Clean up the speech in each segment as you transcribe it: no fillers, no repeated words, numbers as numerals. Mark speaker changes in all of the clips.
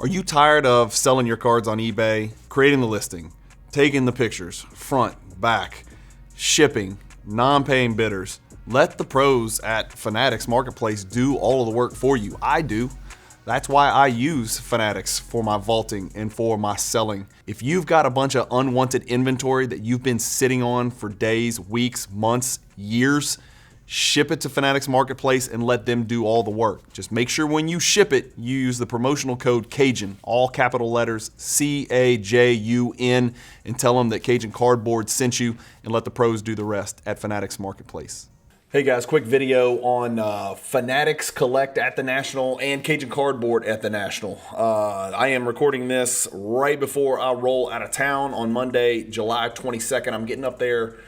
Speaker 1: Are you tired of selling your cards on eBay, creating the listing, taking the pictures, front, back, shipping, non-paying bidders? Let the pros at Fanatics Marketplace do all of the work for you. I do. That's why I use Fanatics for my vaulting and for my selling. If you've got a bunch of unwanted inventory that you've been sitting on for days, weeks, months, years, ship it to Fanatics Marketplace and let them do all the work. Just make sure when you ship it, you use the promotional code Cajun, all capital letters, CAJUN, and tell them that Cajun Cardboard sent you, and let the pros do the rest at Fanatics Marketplace. Hey guys, quick video on Fanatics Collect at the National and Cajun Cardboard at the National. I am recording this right before I roll out of town on Monday, July 22nd. I'm getting up there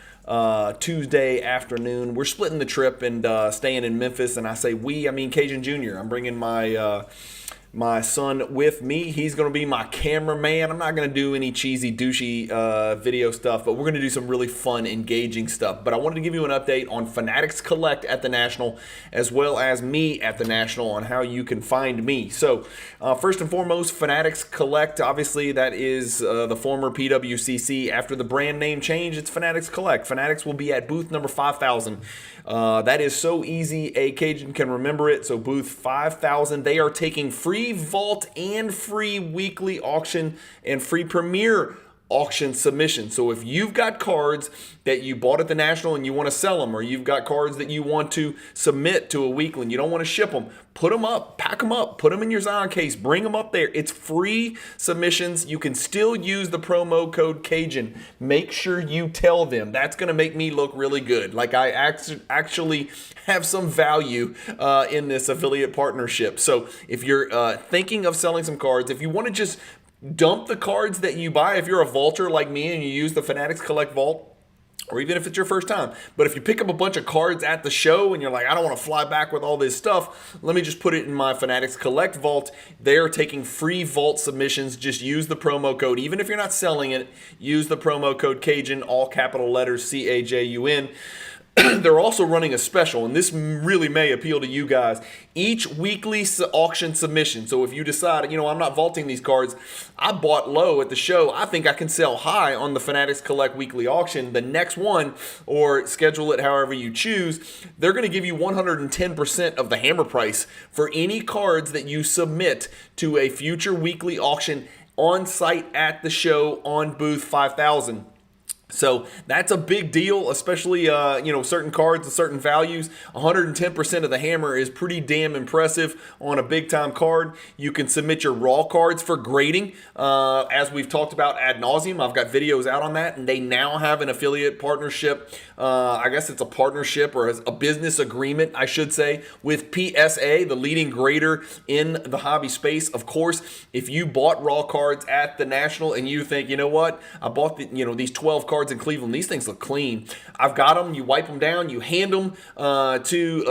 Speaker 1: Tuesday afternoon. We're splitting the trip and staying in Memphis, and I say we, I mean Cajun Jr. I'm bringing my son with me. He's going to be my cameraman. I'm not going to do any cheesy, douchey video stuff, but we're going to do some really fun, engaging stuff. But I wanted to give you an update on Fanatics Collect at the National, as well as me at the National, on how you can find me. So first and foremost, Fanatics Collect, obviously that is the former PWCC. After the brand name change, it's Fanatics Collect. Fanatics will be at booth number 5,000. That is so easy, a Cajun can remember it. So booth 5,000, they are taking free vault and free weekly auction and free premier auction submission. So if you've got cards that you bought at the National and you want to sell them, or you've got cards that you want to submit to a weekly and you don't want to ship them, put them up, pack them up, put them in your Zion case, bring them up there. It's free submissions. You can still use the promo code Cajun. Make sure you tell them. That's going to make me look really good. Like I actually have some value in this affiliate partnership. So if you're thinking of selling some cards, if you want to just dump the cards that you buy, if you're a vaulter like me and you use the Fanatics Collect Vault, or even if it's your first time, but if you pick up a bunch of cards at the show and you're like, I don't want to fly back with all this stuff, let me just put it in my Fanatics Collect Vault. They're taking free vault submissions. Just use the promo code. Even if you're not selling it, use the promo code Cajun, all capital letters, CAJUN. They're also running a special, and this really may appeal to you guys. Each weekly auction submission. So if you decide, I'm not vaulting these cards, I bought low at the show, I think I can sell high on the Fanatics Collect weekly auction. The next one, or schedule it however you choose, they're going to give you 110% of the hammer price for any cards that you submit to a future weekly auction on site at the show on booth 5,000. So that's a big deal, especially, certain cards and certain values. 110% of the hammer is pretty damn impressive on a big-time card. You can submit your raw cards for grading, as we've talked about ad nauseum. I've got videos out on that, and they now have an affiliate partnership. I guess it's a partnership or a business agreement, I should say, with PSA, the leading grader in the hobby space. Of course, if you bought raw cards at the National and you think, you know what, I bought these 12 cards in Cleveland, these things look clean. I've got them. You wipe them down. You hand them to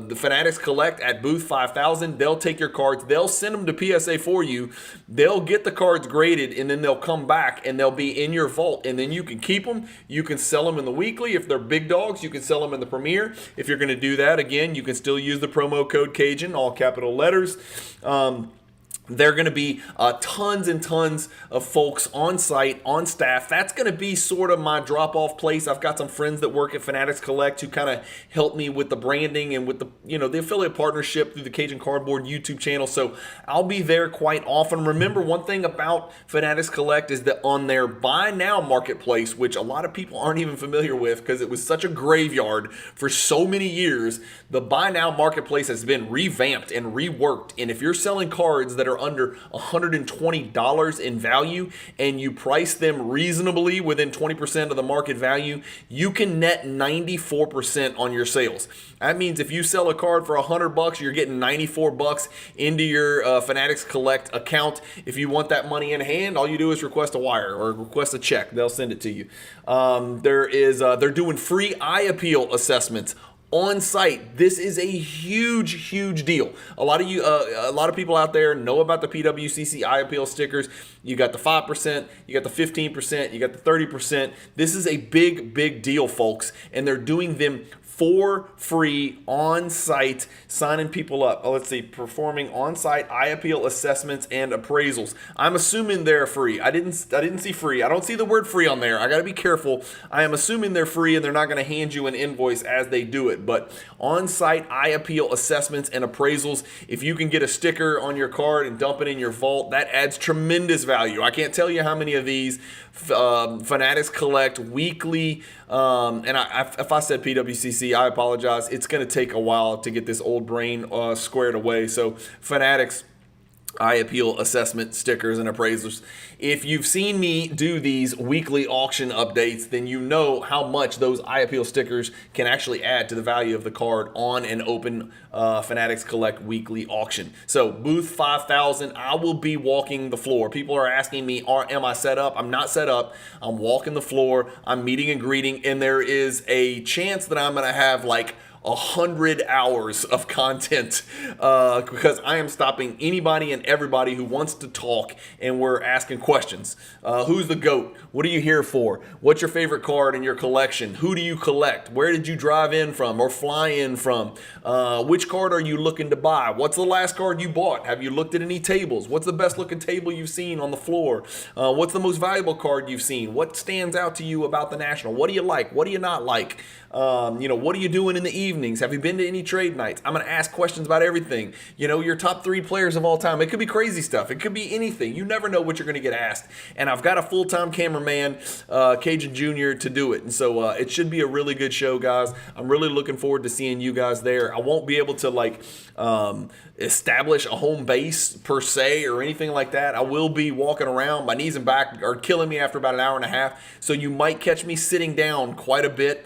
Speaker 1: the Fanatics Collect at booth 5,000. They'll take your cards. They'll send them to PSA for you. They'll get the cards graded, and then they'll come back and they'll be in your vault. And then you can keep them. You can sell them in the weekly. If they're big dogs, you can sell them in the premier. If you're going to do that, again, you can still use the promo code Cajun, all capital letters. There are going to be tons and tons of folks on site, on staff. That's going to be sort of my drop-off place. I've got some friends that work at Fanatics Collect who kind of help me with the branding and with the affiliate partnership through the Cajun Cardboard YouTube channel. So I'll be there quite often. Remember, one thing about Fanatics Collect is that on their Buy Now marketplace, which a lot of people aren't even familiar with because it was such a graveyard for so many years, the Buy Now marketplace has been revamped and reworked. And if you're selling cards that are under $120 in value and you price them reasonably within 20% of the market value, you can net 94% on your sales. That means if you sell a card for $100, you're getting $94 into your Fanatics Collect account. If you want that money in hand, all you do is request a wire or request a check. They'll send it to you. They're doing free eye appeal assessments on site. This is a huge deal. A lot of people out there know about the PWCC eye appeal stickers. You got the 5%, you got the 15%, you got the 30%. This is a big deal, folks, and they're doing them for free on site, signing people up. Let's see, performing on site eye appeal assessments and appraisals. I'm assuming they're free. I didn't see free. I don't see the word free on there. I got to be careful. I am assuming they're free and they're not going to hand you an invoice as they do it. But on site eye appeal assessments and appraisals, if you can get a sticker on your card and dump it in your vault, that adds tremendous value. I can't tell you how many of these Fanatics Collect weekly, if I said PWCC, I apologize. It's going to take a while to get this old brain squared away. So Fanatics eye appeal assessment stickers and appraisals. If you've seen me do these weekly auction updates, then you know how much those eye appeal stickers can actually add to the value of the card on an open Fanatics Collect weekly auction. So booth 5,000, I will be walking the floor. People are asking me, am I set up? I'm not set up. I'm walking the floor. I'm meeting and greeting, and there is a chance that I'm going to have like 100 hours of content because I am stopping anybody and everybody who wants to talk, and we're asking questions. Who's the GOAT? What are you here for? What's your favorite card in your collection? Who do you collect? Where did you drive in from or fly in from? Which card are you looking to buy? What's the last card you bought? Have you looked at any tables? What's the best looking table you've seen on the floor? What's the most valuable card you've seen? What stands out to you about the National? What do you like? What do you not like? What are you doing in the evenings? Have you been to any trade nights? I'm going to ask questions about everything. Your top 3 players of all time. It could be crazy stuff. It could be anything. You never know what you're going to get asked. And I've got a full-time cameraman, Cajun Jr., to do it. And so it should be a really good show, guys. I'm really looking forward to seeing you guys there. I won't be able to establish a home base per se or anything like that. I will be walking around. My knees and back are killing me after about an hour and a half. So you might catch me sitting down quite a bit.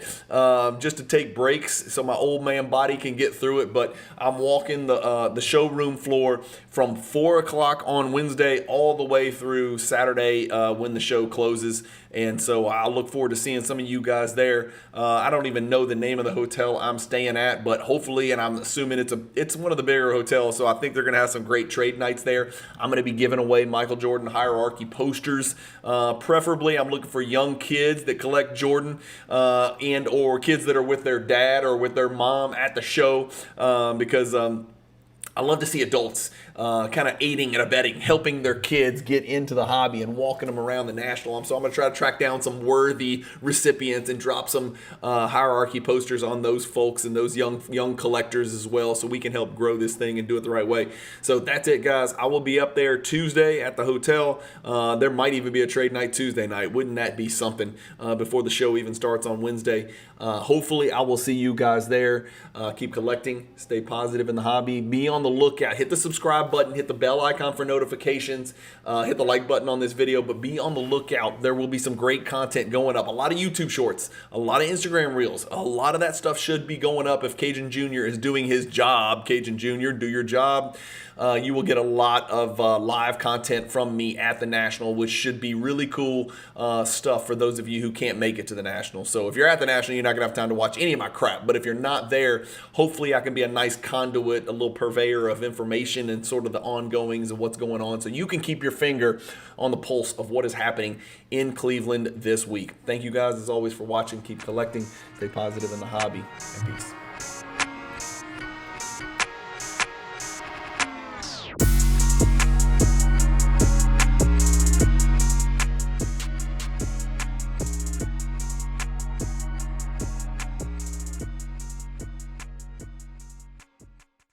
Speaker 1: Just to take breaks so my old man body can get through it. But I'm walking the showroom floor from 4 o'clock on Wednesday all the way through Saturday when the show closes. And so I look forward to seeing some of you guys there. I don't even know the name of the hotel I'm staying at, but hopefully, and I'm assuming it's one of the bigger hotels, so I think they're going to have some great trade nights there. I'm going to be giving away Michael Jordan hierarchy posters. Preferably, I'm looking for young kids that collect Jordan and or kids that are with their dad or with their mom at the show because I love to see adults kind of aiding and abetting, helping their kids get into the hobby and walking them around the National. So I'm going to try to track down some worthy recipients and drop some hierarchy posters on those folks and those young collectors as well, so we can help grow this thing and do it the right way. So that's it, guys. I will be up there Tuesday at the hotel. There might even be a trade night Tuesday night. Wouldn't that be something before the show even starts on Wednesday? Hopefully I will see you guys there. Keep collecting, stay positive in the hobby, be on the lookout, hit the subscribe button, hit the bell icon for notifications, hit the like button on this video, but be on the lookout. There will be some great content going up, a lot of YouTube shorts, a lot of Instagram reels, a lot of that stuff should be going up if Cajun Jr. is doing his job. Cajun Jr., do your job. You will get a lot of live content from me at the National, which should be really cool stuff for those of you who can't make it to the National. So if you're at the National, you're not going to have time to watch any of my crap. But if you're not there, hopefully I can be a nice conduit, a little purveyor of information and sort of the ongoings of what's going on, so you can keep your finger on the pulse of what is happening in Cleveland this week. Thank you guys, as always, for watching. Keep collecting. Stay positive in the hobby. And peace.